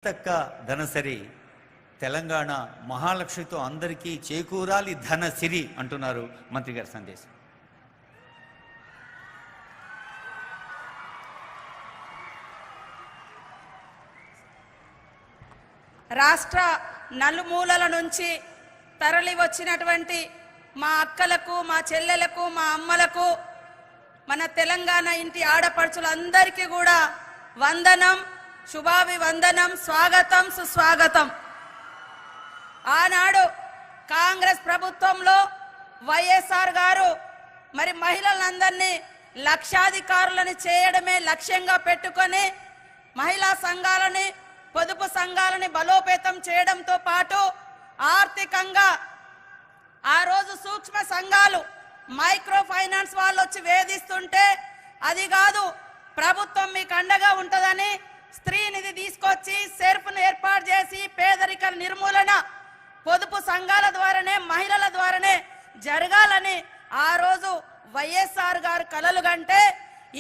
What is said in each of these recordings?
తక్క ధనసరి తెలంగాణ మహాలక్ష్మితో అందరికీ చేకూరాలి ధనసిరి అంటున్నారు మంత్రి గారి సందేశం. రాష్ట్ర నలుమూలల నుంచి తరలి వచ్చినటువంటి మా అక్కలకు, మా చెల్లెలకు, మా అమ్మలకు, మన తెలంగాణ ఇంటి ఆడపడుచులందరికీ కూడా వందనం, శుభాభివందనం, స్వాగతం, సుస్వాగతం. ఆనాడు కాంగ్రెస్ ప్రభుత్వంలో వైఎస్ఆర్ గారు మరి మహిళలందరినీ లక్షాధికారులను చేయడమే లక్ష్యంగా పెట్టుకొని మహిళా సంఘాలని, పొదుపు సంఘాలని బలోపేతం చేయడంతో పాటు ఆర్థికంగా ఆ రోజు సూక్ష్మ సంఘాలు, మైక్రో ఫైనాన్స్ వాళ్ళు వచ్చి వేధిస్తుంటే అది కాదు, ప్రభుత్వం మీకు అండగా ఉంటుందని స్త్రీ నిధి తీసుకొచ్చి సెర్ఫ్ను ఏర్పాటు చేసి పేదరిక నిర్మూలన పొదుపు సంఘాల ద్వారానే, మహిళల ద్వారానే జరగాలని ఆ రోజు వైఎస్ఆర్ గారు కలలు కంటే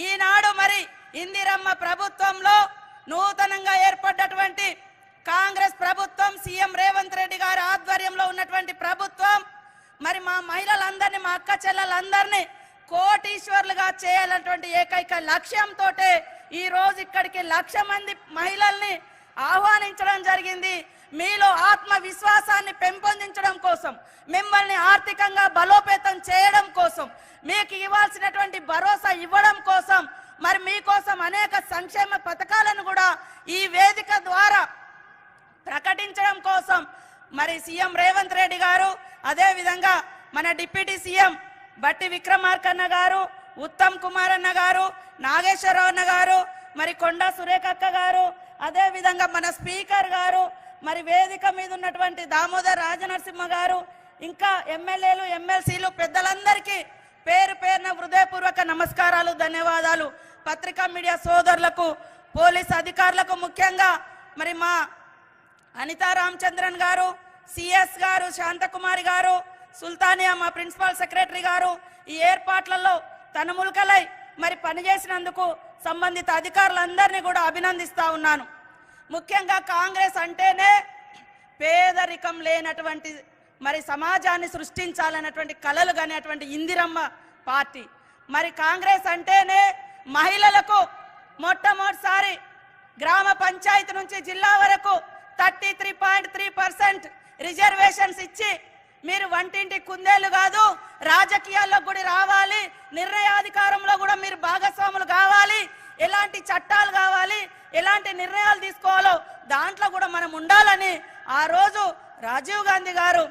ఈనాడు మరి ఇందిరమ్మ ప్రభుత్వంలో నూతనంగా ఏర్పడ్డటువంటి కాంగ్రెస్ ప్రభుత్వం, సీఎం రేవంత్ రెడ్డి గారి ఆధ్వర్యంలో ఉన్నటువంటి ప్రభుత్వం మరి మా మహిళలందరినీ, మా అక్క చెల్లెలందరినీ కోటీశ్వర్లుగా చేయాలన్నటువంటి ఏకైక లక్ష్యంతో ఈ రోజు ఇక్కడికి 1,00,000 మంది మహిళల్ని ఆహ్వానించడం జరిగింది. మీలో ఆత్మవిశ్వాసాన్ని పెంపొందించడం కోసం, మిమ్మల్ని ఆర్థికంగా బలోపేతం చేయడం కోసం, మీకు ఇవ్వాల్సినటువంటి భరోసా ఇవ్వడం కోసం, మరి మీకోసం అనేక సంక్షేమ పథకాలను కూడా ఈ వేదిక ద్వారా ప్రకటించడం కోసం మరి సీఎం రేవంత్ రెడ్డి గారు, అదే విధంగా మన డిప్యూటీ సీఎం బట్టి విక్రమార్కన్న గారు, ఉత్తమ్ కుమార్ అన్న గారు, నాగేశ్వరరావు అన్న గారు, మరి కొండా సురేఖక్క గారు, అదే విధంగా మన స్పీకర్ గారు, మరి వేదిక మీద ఉన్నటువంటి దామోదర్ రాజనరసింహ గారు, ఇంకా ఎమ్మెల్యేలు, ఎమ్మెల్సీలు, పెద్దలందరికీ పేరు పేరున హృదయపూర్వక నమస్కారాలు, ధన్యవాదాలు. పత్రికా మీడియా సోదరులకు, పోలీస్ అధికారులకు, ముఖ్యంగా మరి మా అనితా రామచంద్రన్ గారు, సిఎస్ గారు, శాంతకుమారి గారు, సుల్తానియా మా ప్రిన్సిపల్ సెక్రటరీ గారు ఈ ఏర్పాట్లలో తనుములకలై మరి పనిచేసినందుకు సంబంధిత అధికారులందరినీ కూడా అభినందిస్తా ఉన్నాను. ముఖ్యంగా కాంగ్రెస్ అంటేనే పేదరికం లేనటువంటి మరి సమాజాన్ని సృష్టించాలన్నటువంటి కలలు కనేటువంటి ఇందిరమ్మ పార్టీ. మరి కాంగ్రెస్ అంటేనే మహిళలకు మొట్టమొదటిసారి గ్రామ పంచాయతీ నుంచి జిల్లా వరకు 33.3% రిజర్వేషన్స్ ఇచ్చి మీరు వంటింటి కుందేలు కాదు, రాజకీయాల్లో కూడా రావాలి, నిర్ణయాధికారంలో కూడా మీరు భాగస్వాములు కావాలి, ఎలాంటి చట్టాలు కావాలి, ఎలాంటి నిర్ణయాలు తీసుకోవాలో దాంట్లో కూడా మనం ఉండాలని ఆ రోజు రాజీవ్ గాంధీ గారు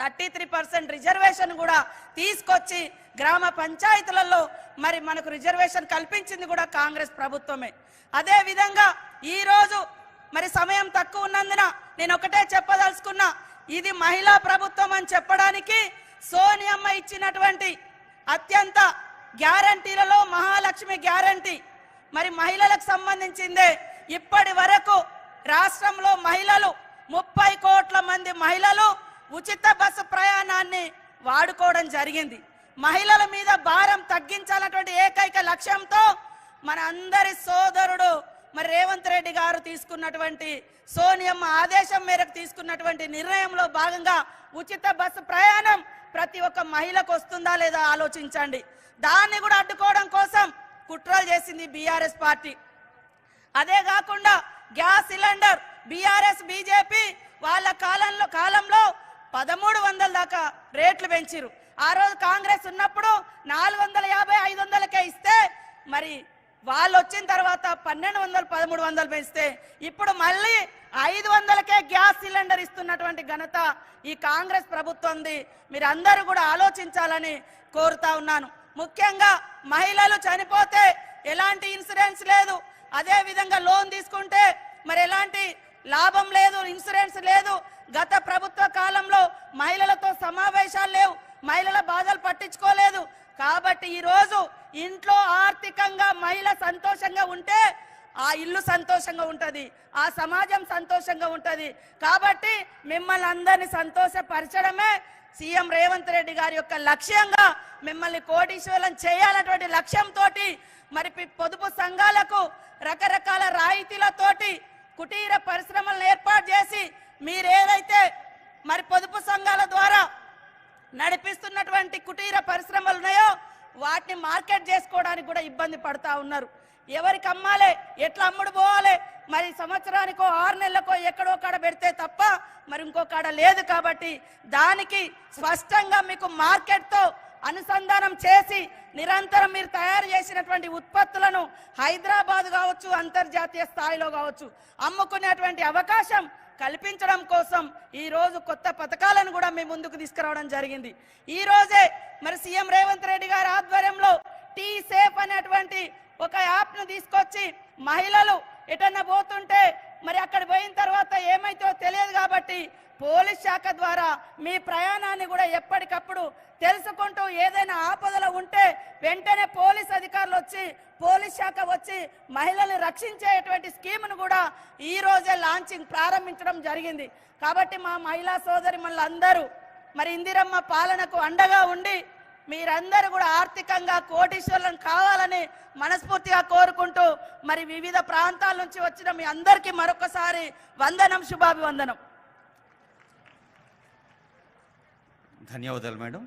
33% రిజర్వేషన్ కూడా తీసుకొచ్చి గ్రామ పంచాయతీలలో మరి మనకు రిజర్వేషన్ కల్పించింది కూడా కాంగ్రెస్ ప్రభుత్వమే. అదే విధంగా ఈరోజు మరి సమయం తక్కువ ఉన్నందున నేను ఒకటే చెప్పదలుచుకున్నా, ఇది మహిళా ప్రభుత్వం అని చెప్పడానికి సోనియమ్మ ఇచ్చినటువంటి అత్యంత గ్యారంటీలలో మహాలక్ష్మి గ్యారంటీ మరి మహిళలకు సంబంధించిందే. ఇప్పటి వరకు రాష్ట్రంలో మహిళలు 30 కోట్ల మంది మహిళలు ఉచిత బస్సు ప్రయాణాన్ని వాడుకోవడం జరిగింది. మహిళల మీద భారం తగ్గించాలన్నటువంటి ఏకైక లక్ష్యంతో మన అందరి సోదరుడు మరి రేవంత్ రెడ్డి గారు తీసుకున్నటువంటి, సోనియమ్మ ఆదేశం మేరకు తీసుకున్నటువంటి నిర్ణయంలో భాగంగా ఉచిత బస్సు ప్రయాణం ప్రతి ఒక్క మహిళకు వస్తుందా లేదా ఆలోచించండి. దాన్ని కూడా అడ్డుకోవడం కోసం కుట్రలు చేసింది బీఆర్ఎస్ పార్టీ. అదే కాకుండా గ్యాస్ సిలిండర్ బీఆర్ఎస్ బీజేపీ వాళ్ళ కాలంలో 1300 దాకా రేట్లు పెంచిరు. ఆ రోజు కాంగ్రెస్ ఉన్నప్పుడు 450, 500కే ఇస్తే మరి వాళ్ళు వచ్చిన తర్వాత 1200, 1300 పెంచితే ఇప్పుడు మళ్ళీ 500కే గ్యాస్ సిలిండర్ ఇస్తున్నటువంటి ఘనత ఈ కాంగ్రెస్ ప్రభుత్వంది. మీరు అందరూ కూడా ఆలోచించాలని కోరుతా ఉన్నాను. ముఖ్యంగా మహిళలు చనిపోతే ఎలాంటి ఇన్సూరెన్స్ లేదు, అదే విధంగా లోన్ తీసుకుంటే మరి ఎలాంటి లాభం లేదు, ఇన్సూరెన్స్ లేదు. గత ప్రభుత్వ కాలంలో మహిళలతో సమావేశాలు లేవు, మహిళల బాధలు పట్టించుకోలేదు. కాబట్టి ఈరోజు ఇంట్లో ఆర్థికంగా మహిళ సంతోషంగా ఉంటే ఆ ఇల్లు సంతోషంగా ఉంటుంది, ఆ సమాజం సంతోషంగా ఉంటుంది. కాబట్టి మిమ్మల్ని అందరినీ సంతోషపరచడమే సీఎం రేవంత్ రెడ్డి గారి యొక్క లక్ష్యంగా, మిమ్మల్ని కోటీశ్వరులను చేయాలన్నటువంటి లక్ష్యంతో మరి పొదుపు సంఘాలకు రకరకాల రాయితీలతోటి కుటీర పరిశ్రమలను ఏర్పాటు చేసి మీరేదైతే మరి పొదుపు సంఘాల ద్వారా నడిపిస్తున్నటువంటి కుటీర పరిశ్రమలు ఉన్నాయో వాటిని మార్కెట్ చేసుకోవడానికి కూడా ఇబ్బంది పడతా ఉన్నారు. ఎవరికి అమ్మాలి, ఎట్లా అమ్ముడు పోవాలి, మరి సంవత్సరానికో 6 నెలలకో ఎక్కడో కాడ పెడితే తప్ప మరి ఇంకో కాడ లేదు. కాబట్టి దానికి స్పష్టంగా మీకు మార్కెట్తో అనుసంధానం చేసి నిరంతరం మీరు తయారు చేసినటువంటి ఉత్పత్తులను హైదరాబాద్ కావచ్చు, అంతర్జాతీయ స్థాయిలో కావచ్చు అమ్ముకునేటువంటి అవకాశం కల్పించడం కోసం ఈ రోజు కొత్త పథకాలను కూడా మేము ముందుకు తీసుకురావడం జరిగింది. ఈ రోజే మరి సీఎం రేవంత్ రెడ్డి గారి ఆధ్వర్యంలో టీ సేఫ్ అనేటువంటి ఒక యాప్ను తీసుకొచ్చి మహిళలు ఎటన్నా పోతుంటే మరి అక్కడ పోయిన తర్వాత ఏమైతే తెలియదు కాబట్టి పోలీస్ శాఖ ద్వారా మీ ప్రయాణాన్ని కూడా ఎప్పటికప్పుడు తెలుసుకుంటూ ఏదైనా ఆపదలు ఉంటే వెంటనే పోలీస్ అధికారులు వచ్చి పోలీస్ శాఖ వచ్చి మహిళల్ని రక్షించేటువంటి స్కీమ్ను కూడా ఈ రోజే లాంచింగ్ ప్రారంభించడం జరిగింది. కాబట్టి మా మహిళా సోదరిమణులందరూ మరి ఇందిరమ్మ పాలనకు అండగా ఉండి మీరందరూ కూడా ఆర్థికంగా కోటీశ్వరులను కావాలని మనస్ఫూర్తిగా కోరుకుంటూ మరి వివిధ ప్రాంతాల నుంచి వచ్చిన మీ అందరికీ మరొకసారి వందనం, శుభాభివందనం. ధన్యవాదాలు మేడం.